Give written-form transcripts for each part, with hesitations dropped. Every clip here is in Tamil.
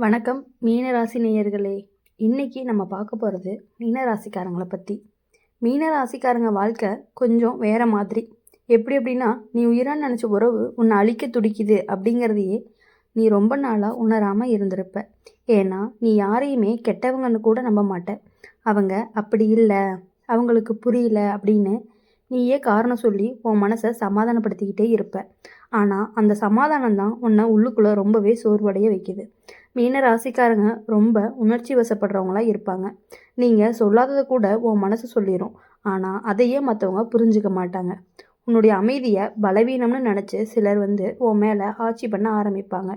வணக்கம் மீனராசி நேயர்களே. இன்னைக்கு நம்ம பார்க்க போகிறது மீனராசிக்காரங்களை பற்றி. மீனராசிக்காரங்க வாழ்க்கை கொஞ்சம் வேற மாதிரி. எப்படின்னா, நீ உயிரான்னு நினச்ச உறவு உன்னை அழிக்க துடிக்குது அப்படிங்கிறதையே நீ ரொம்ப நாளாக உணராமல் இருந்திருப்ப. ஏன்னா நீ யாரையுமே கெட்டவங்கன்னு கூட நம்ப மாட்ட. அவங்க அப்படி இல்லை, அவங்களுக்கு புரியல அப்படின்னு நீயே காரணம் சொல்லி உன் மனசை சமாதானப்படுத்திக்கிட்டே இருப்ப. ஆனால் அந்த சமாதானம் தான் உன்னை உள்ளுக்குள்ளே ரொம்பவே சோர்வடைய வைக்குது. மீன ராசிக்காரங்க ரொம்ப உணர்ச்சி வசப்படுறவங்களா இருப்பாங்க. நீங்கள் சொல்லாததை கூட உன் மனசு சொல்லிடும். ஆனால் அதையே மற்றவங்க புரிஞ்சுக்க மாட்டாங்க. உன்னுடைய அமைதியை பலவீனம்னு நினச்சி சிலர் உன் மேலே ஆட்சி பண்ண ஆரம்பிப்பாங்க.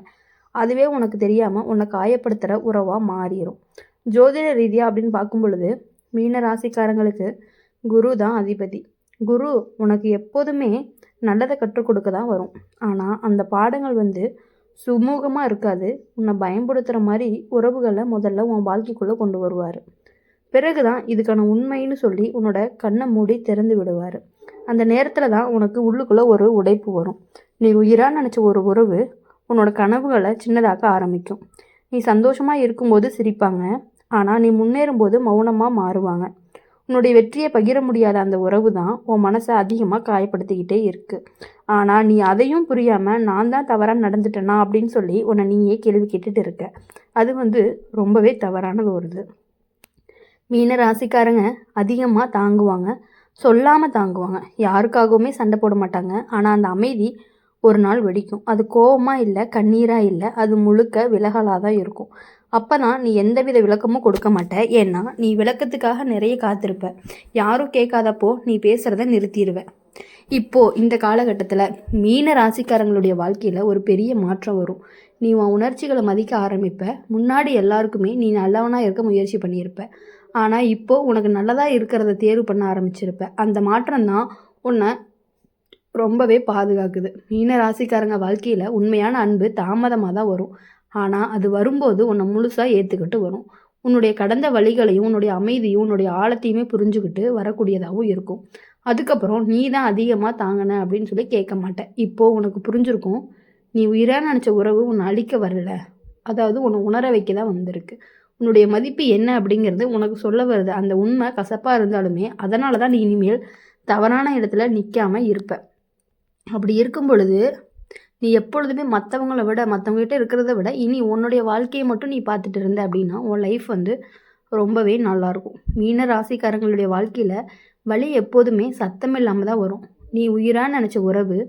அதுவே உனக்கு தெரியாமல் உன்னை காயப்படுத்துகிற உறவாக மாறிடும். ஜோதிட ரீதியாக அப்படின்னு பார்க்கும் பொழுது மீன ராசிக்காரங்களுக்கு குரு தான் அதிபதி. குரு உனக்கு எப்போதுமே நல்லதை கற்றுக் கொடுக்க தான் வரும். ஆனால் அந்த பாடங்கள் சுமூகமாக இருக்காது. உன்னை பயன்படுத்துகிற மாதிரி உறவுகளை முதல்ல உன் வாழ்க்கைக்குள்ளே கொண்டு வருவார். பிறகு தான் இதுக்கான உண்மைன்னு சொல்லி உன்னோட கண்ணை மூடி திறந்து விடுவார். அந்த நேரத்தில் தான் உனக்கு உள்ளுக்குள்ளே ஒரு உடைப்பு வரும். நீ உயிராக நினச்ச ஒரு உறவு உன்னோட கனவுகளை சின்னதாக்க ஆரம்பிக்கும். நீ சந்தோஷமாக இருக்கும்போது சிரிப்பாங்க, ஆனால் நீ முன்னேறும்போது மௌனமாக மாறுவாங்க. உன்னுடைய வெற்றியை பகிர முடியாத அந்த உறவு தான் உன் மனசை அதிகமாக காயப்படுத்திக்கிட்டே இருக்குது. ஆனால் நீ அதையும் புரியாமல் நான் தான் தவறாக நடந்துட்டேனா அப்படின்னு சொல்லி உன்னை நீயே கேள்வி கேட்டுட்டு இருக்க. அது ரொம்பவே தவறானது வருது. மீன ராசிக்காரங்க அதிகமாக தாங்குவாங்க, சொல்லாமல் தாங்குவாங்க. யாருக்காகவுமே சண்டை போட மாட்டாங்க. ஆனால் அந்த அமைதி ஒரு நாள் வெடிக்கும். அது கோபமாக இல்லை, கண்ணீராக இல்லை, அது முழுக்க விலகலாக தான் இருக்கும். அப்போ தான் நீ எந்தவித விளக்கமும் கொடுக்க மாட்ட. ஏன்னா நீ விளக்கத்துக்காக நிறைய காத்திருப்ப. யாரும் கேட்காதப்போ நீ பேசுகிறத நிறுத்திடுவ. இப்போது இந்த காலகட்டத்தில் மீன ராசிக்காரங்களுடைய வாழ்க்கையில் ஒரு பெரிய மாற்றம் வரும். நீ உன் உணர்ச்சிகளை மதிக்க ஆரம்பிப்ப. முன்னாடி எல்லாருக்குமே நீ நல்லவனாக இருக்க முயற்சி பண்ணியிருப்ப. ஆனால் இப்போது உனக்கு நல்லதாக இருக்கிறத தேர்வு பண்ண ஆரம்பிச்சிருப்ப. அந்த மாற்றம் தான் உன்னை ரொம்பவே பாதுகாக்குது. மீன ராசிக்காரங்க வாழ்க்கையில் உண்மையான அன்பு தாமதமாக தான் வரும். ஆனால் அது வரும்போது உன்னை முழுசாக ஏற்றுக்கிட்டு வரும். உன்னுடைய கடந்த வழிகளையும் உன்னுடைய அமைதியும் உன்னுடைய ஆழத்தையுமே புரிஞ்சுக்கிட்டு வரக்கூடியதாகவும் இருக்கும். அதுக்கப்புறம் நீ தான் அதிகமாக தாங்கின அப்படின்னு சொல்லி கேட்க மாட்டேன். இப்போது உனக்கு புரிஞ்சிருக்கும், நீ உயிராக நினச்ச உறவு உன்னை அழிக்க வரல, அதாவது உன்னை உணர வைக்க தான் வந்திருக்கு. உன்னுடைய மதிப்பு என்ன அப்படிங்கிறது உனக்கு சொல்ல வருது. அந்த உண்மை கசப்பாக இருந்தாலுமே அதனால தான் நீ இனிமேல் தவறான இடத்துல நிற்காமல் இருப்ப. அப்படி இருக்கும் பொழுது நீ எப்பொழுதுமே மற்றவங்ககிட்ட இருக்கிறத விட இனி உன்னுடைய வாழ்க்கையை மட்டும் நீ பார்த்துட்டு இருந்த அப்படின்னா உன் லைஃப் ரொம்பவே நல்லாயிருக்கும். மீன ராசிக்காரங்களுடைய வாழ்க்கையில் வலி எப்போதுமே சத்தம் இல்லாமல் தான் வரும். நீ உயிராக நினச்ச உறவு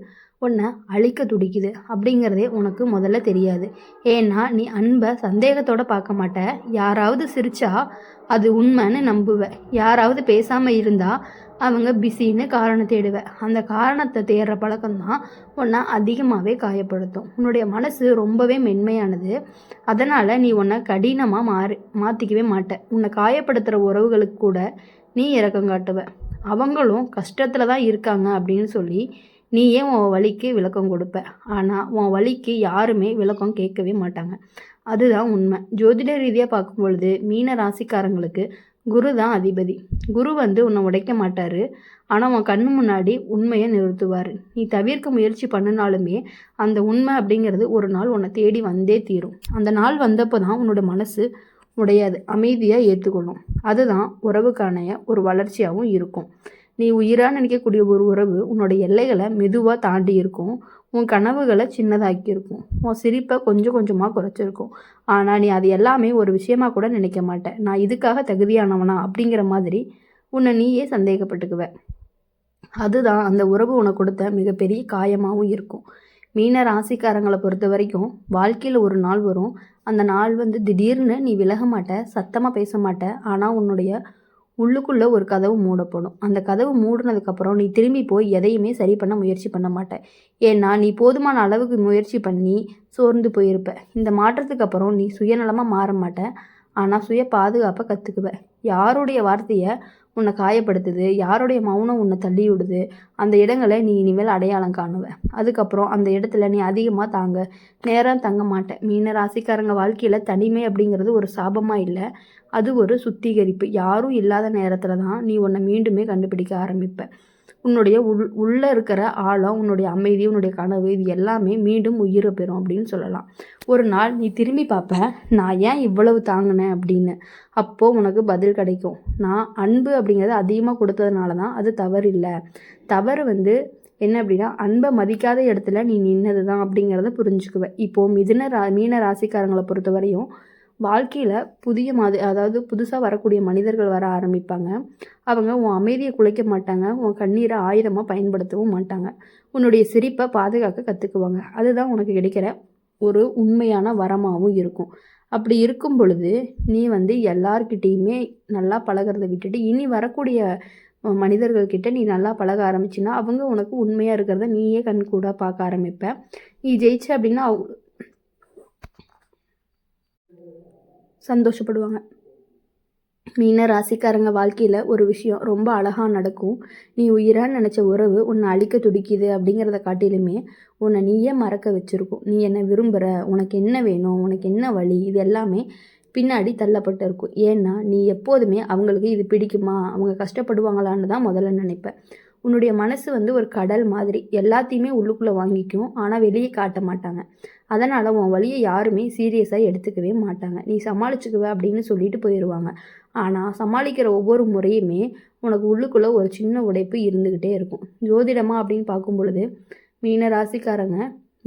உன்னை அழிக்க துடிக்குது அப்படிங்கிறதே உனக்கு முதல்ல தெரியாது. ஏன்னா நீ அன்பை சந்தேகத்தோடு பார்க்க மாட்ட. யாராவது சிரிச்சா அது உண்மைன்னு நம்புவ. யாராவது பேசாமல் இருந்தால் அவங்க பிஸின்னு காரணம் தேடுவேன். அந்த காரணத்தை தேடுற பழக்கம்தான் உன்னை அதிகமாகவே காயப்படுத்தும். உன்னுடைய மனசு ரொம்பவே மென்மையானது. அதனால் நீ உன்னை கடினமாக மாற்றிக்கவே மாட்ட. உன்னை காயப்படுத்துகிற உறவுகளுக்கு கூட நீ இரக்கம் காட்டுவ. அவங்களும் கஷ்டத்தில் தான் இருக்காங்க அப்படின்னு சொல்லி நீயே உன் வலிக்கு விளக்கம் கொடுப்ப. ஆனால் உன் வலிக்கு யாருமே விளக்கம் கேட்கவே மாட்டாங்க. அதுதான் உண்மை. ஜோதிட ரீதியாக பார்க்கும் பொழுது மீன ராசிக்காரங்களுக்கு குரு தான் அதிபதி. குரு உன்னை உடைக்க மாட்டார். ஆனால் உன் கண்ணு முன்னாடி உண்மையை நிறுத்துவார். நீ தவிர்க்க முயற்சி பண்ணினாலுமே அந்த உண்மை அப்படிங்கிறது ஒரு நாள் உன்னை தேடி வந்தே தீரும். அந்த நாள் வந்தப்போ தான் உன்னோட மனசு உடையாது, அமைதியாக ஏற்றுக்கணும். அதுதான் உறவுக்கான ஒரு வளர்ச்சியாகவும் இருக்கும். நீ உயிராக நினைக்கக்கூடிய ஒரு உறவு உன்னோட எல்லைகளை மெதுவாக தாண்டி இருக்கும். உன் கனவுகளை சின்னதாக்கியிருக்கும். உன் சிரிப்பை கொஞ்சம் கொஞ்சமாக குறைச்சிருக்கும். ஆனால் நீ அது எல்லாமே ஒரு விஷயமா கூட நினைக்க மாட்டேன். நான் இதுக்காக தகுதியானவனா அப்படிங்கிற மாதிரி உன்னை நீயே சந்தேகப்பட்டுக்குவ. அதுதான் அந்த உறவு உனக்கு கொடுத்த மிகப்பெரிய காயமாகவும் இருக்கும். மீன ராசிக்காரங்களை பொறுத்த வரைக்கும் வாழ்க்கையில் ஒரு நாள் வரும். அந்த நாள் திடீர்னு நீ விலக மாட்ட, சத்தமாக பேச மாட்ட. ஆனால் உன்னுடைய உள்ளுக்குள்ளே ஒரு கதவு மூடப்படும். அந்த கதவு மூடினதுக்கப்புறம் நீ திரும்பி போய் எதையுமே சரி பண்ண முயற்சி பண்ண மாட்டேன். ஏன்னா நீ போதுமான அளவுக்கு முயற்சி பண்ணி சோர்ந்து போயிருப்ப. இந்த மாற்றத்துக்கு அப்புறம் நீ சுயநலமாக மாற மாட்ட. ஆனால் சுய பாதுகாப்பை கற்றுக்குவ. யாருடைய வார்த்தையை உன்னை காயப்படுத்துது, யாருடைய மௌனம் உன்னை தள்ளி விடுது, அந்த இடங்களை நீ இனிமேல் அடையாளம் காணுவ. அதுக்கப்புறம் அந்த இடத்துல நீ அதிகமாக நேரம் தங்க மாட்டேன். மீன ராசிக்காரங்க வாழ்க்கையில் தனிமை அப்படிங்கிறது ஒரு சாபமாக இல்லை, அது ஒரு சுத்திகரிப்பு. யாரும் இல்லாத நேரத்தில் தான் நீ உன்னை மீண்டுமே கண்டுபிடிக்க ஆரம்பிப்ப. உன்னுடைய உள்ளே இருக்கிற ஆழம், உன்னுடைய அமைதி, உன்னுடைய கனவு இது எல்லாமே மீண்டும் உயிரை பெறும் அப்படின்னு சொல்லலாம். ஒரு நாள் நீ திரும்பி பார்ப்ப, நான் ஏன் இவ்வளவு தாங்கினேன் அப்படின்னு. அப்போது உனக்கு பதில் கிடைக்கும். நான் அன்பு அப்படிங்கிறது அதிகமாக கொடுத்ததுனால தான் அது தவறு இல்லை. தவறு என்ன அப்படின்னா, அன்பை மதிக்காத இடத்துல நீ நின்னது தான் அப்படிங்கிறத புரிஞ்சுக்குவேன். இப்போது மீன ராசிக்காரங்களை பொறுத்த வரையும் வாழ்க்கையில் அதாவது புதுசாக வரக்கூடிய மனிதர்கள் வர ஆரம்பிப்பாங்க. அவங்க உன் அமைதியை குலைக்க மாட்டாங்க, உன் கண்ணீரை ஆயுதமாக பயன்படுத்தவும் மாட்டாங்க. உன்னுடைய சிரிப்பை பாதுகாக்க கற்றுக்குவாங்க. அதுதான் உனக்கு கிடைக்கிற ஒரு உண்மையான வரமாகவும் இருக்கும். அப்படி இருக்கும் பொழுது நீ எல்லார்கிட்டேயுமே நல்லா பழகிறத விட்டுட்டு இனி வரக்கூடிய மனிதர்கள்கிட்ட நீ நல்லா பழக ஆரம்பிச்சின்னா அவங்க உனக்கு உண்மையாக இருக்கிறத நீயே கண்கூட பார்க்க ஆரம்பிப்ப. நீ ஜெயிச்ச அப்படின்னா சந்தோஷப்படுவாங்க. மீன ராசிக்காரங்க வாழ்க்கையில் ஒரு விஷயம் ரொம்ப அழகாக நடக்கும். நீ உயிரான்னு நினச்ச உறவு உன்னை அழிக்க துடிக்குது அப்படிங்கிறத காட்டிலுமே உன்னை நீயே மறக்க வச்சுருக்கும். நீ என்ன விரும்புகிற, உனக்கு என்ன வேணும், உனக்கு என்ன வழி, இது எல்லாமே பின்னாடி தள்ளப்பட்டு இருக்கும். ஏன்னா நீ எப்போதுமே அவங்களுக்கு இது பிடிக்குமா, அவங்க கஷ்டப்படுவாங்களான்னு தான் முதல்ல நினைப்பேன். உன்னுடைய மனசு ஒரு கடல் மாதிரி எல்லாத்தையுமே உள்ளுக்குள்ளே வாங்கிக்கும், ஆனால் வெளியே காட்ட மாட்டாங்க. அதனால் உன் வழியை யாருமே சீரியஸாக எடுத்துக்கவே மாட்டாங்க. நீ சமாளிச்சுக்குவ அப்படின்னு சொல்லிட்டு போயிடுவாங்க. ஆனால் சமாளிக்கிற ஒவ்வொரு முறையுமே உனக்கு உள்ளுக்குள்ளே ஒரு சின்ன உடைப்பு இருந்துக்கிட்டே இருக்கும். ஜோதிடமாக அப்படின்னு பார்க்கும் பொழுது மீன ராசிக்காரங்க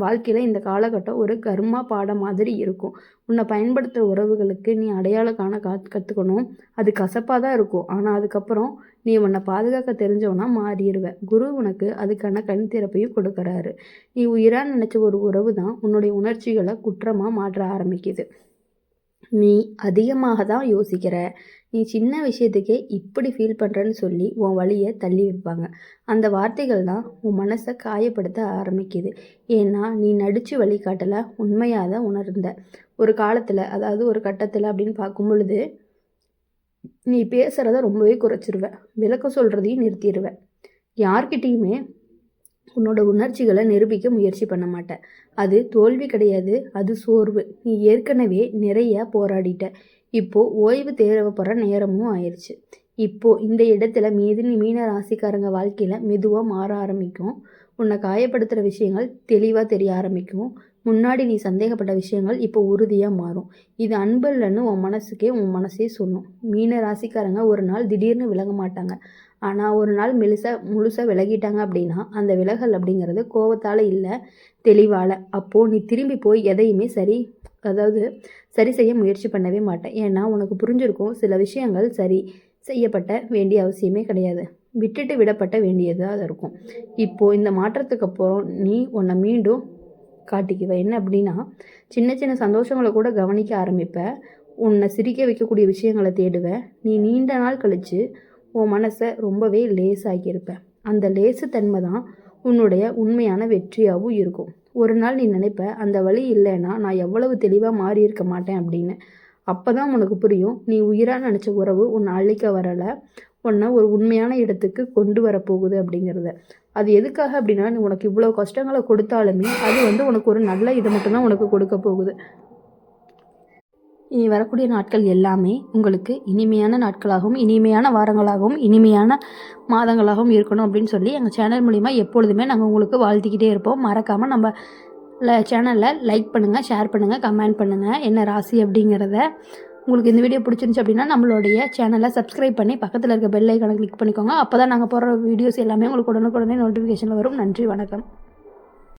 வாழ்க்கையில் இந்த காலகட்டம் ஒரு கர்மா பாடம் மாதிரி இருக்கும். உன்னை பயன்படுத்துகிற உறவுகளுக்கு நீ அடையாளம் காண கற்றுக்கணும். அது கசப்பாக தான் இருக்கும், ஆனால் அதுக்கப்புறம் நீ உன்னை பாதுகாக்க தெரிஞ்சவனா மாறிடுவ. குரு உனக்கு அதுக்கான கண் திறப்பையும் கொடுக்குறாரு. நீ உயிராக நினச்ச ஒரு உறவு தான் உன்னுடைய உணர்ச்சிகளை குற்றமாக மாற்ற ஆரம்பிக்குது. நீ அதிகமாக தான் யோசிக்கிற, நீ சின்ன விஷயத்துக்கே இப்படி ஃபீல் பண்ணுறேன்னு சொல்லி உன் வழியை தள்ளி வைப்பாங்க. அந்த வார்த்தைகள் தான் உன் மனசை காயப்படுத்த ஆரம்பிக்குது. ஏன்னா நீ நடித்து வழிகாட்டலை, உண்மையாக தான் உணர்ந்த. ஒரு காலத்தில், அதாவது ஒரு கட்டத்தில் அப்படின்னு பார்க்கும் பொழுது நீ பேசுகிறத ரொம்பவே குறைச்சிருவ, விளக்கம் சொல்கிறதையும் நிறுத்திடுவ. யார்கிட்டையுமே உன்னோட உணர்ச்சிகளை நிரூபிக்க முயற்சி பண்ண மாட்டேன். அது தோல்வி கிடையாது, அது சோர்வு. நீ ஏற்கனவே நிறைய போராடிட்ட. இப்போது ஓய்வு தேவைப்படுற நேரமும் ஆயிடுச்சு. இப்போது இந்த இடத்துல மீன ராசிக்காரங்க வாழ்க்கையில் மெதுவாக மாற ஆரம்பிக்கும். உன்னை காயப்படுத்துகிற விஷயங்கள் தெளிவாக தெரிய ஆரம்பிக்கும். முன்னாடி நீ சந்தேகப்பட்ட விஷயங்கள் இப்போ உறுதியாக மாறும். இது அன்பு இல்லைன்னு உன் மனசே சொல்லும். மீன ராசிக்காரங்க ஒரு நாள் திடீர்னு விலக மாட்டாங்க. ஆனால் ஒரு நாள் முழுசாக விலகிட்டாங்க அப்படின்னா அந்த விலகல் அப்படிங்கிறது கோபத்தால் இல்லை, தெளிவால். அப்போது நீ திரும்பி போய் எதையுமே சரி செய்ய முயற்சி பண்ணவே மாட்டேன். ஏன்னா உனக்கு புரிஞ்சிருக்கும், சில விஷயங்கள் சரி செய்யப்பட்ட வேண்டிய அவசியமே கிடையாது, விட்டுட்டு விடப்பட்ட வேண்டியதாக இருக்கும். இப்போது இந்த மாற்றத்துக்கு அப்புறம் நீ உன்னை மீண்டும் காட்டிக்குவ. என்ன அப்படின்னா, சின்ன சின்ன சந்தோஷங்களை கூட கவனிக்க ஆரம்பிப்ப. உன்னை சிரிக்க வைக்கக்கூடிய விஷயங்களை தேடுவ. நீ நீண்ட நாள் கழித்து உன் மனசை ரொம்பவே லேசாக்கியிருப்ப. அந்த லேசுத்தன்மை தான் உன்னுடைய உண்மையான வெற்றியாகவும் இருக்கும். ஒரு நாள் நீ நினைப்ப, அந்த வழி இல்லைன்னா நான் எவ்வளவு தெளிவாக மாறி இருக்க மாட்டேன் அப்படின்னு. அப்போ தான் உனக்கு புரியும், நீ உயிராக நினச்ச உறவு உன்னை அழிக்க வரலை, உன்னை ஒரு உண்மையான இடத்துக்கு கொண்டு வரப்போகுது அப்படிங்கிறத. அது எதுக்காக அப்படின்னா, நீ உனக்கு இவ்வளோ கஷ்டங்களை கொடுத்தாலுமே அது உனக்கு ஒரு நல்ல இதை மட்டும்தான் உனக்கு கொடுக்க போகுது. இனி வரக்கூடிய நாட்கள் எல்லாமே உங்களுக்கு இனிமையான நாட்களாகவும், இனிமையான வாரங்களாகவும், இனிமையான மாதங்களாகவும் இருக்கணும் அப்படின்னு சொல்லி எங்கள் சேனல் மூலிமா எப்பொழுதுமே நாங்கள் உங்களுக்கு வாழ்த்திக்கிட்டே இருப்போம். மறக்காமல் நம்ம சேனலில் லைக் பண்ணுங்கள், ஷேர் பண்ணுங்கள், கமெண்ட் பண்ணுங்கள் என்ன ராசி அப்படிங்கிறத. உங்களுக்கு இந்த வீடியோ பிடிச்சிருந்துச்சு அப்படின்னா நம்மளுடைய சேனலை சப்ஸ்கிரைப் பண்ணி பக்கத்தில் இருக்க பெல் ஐக்கானை கிளிக் பண்ணிக்கோங்க. அப்போ தான் நாங்கள் போடுற வீடியோஸ் எல்லாமே உங்களுக்கு உடனுக்குடனே நோட்டிஃபிகேஷனில் வரும். நன்றி, வணக்கம்.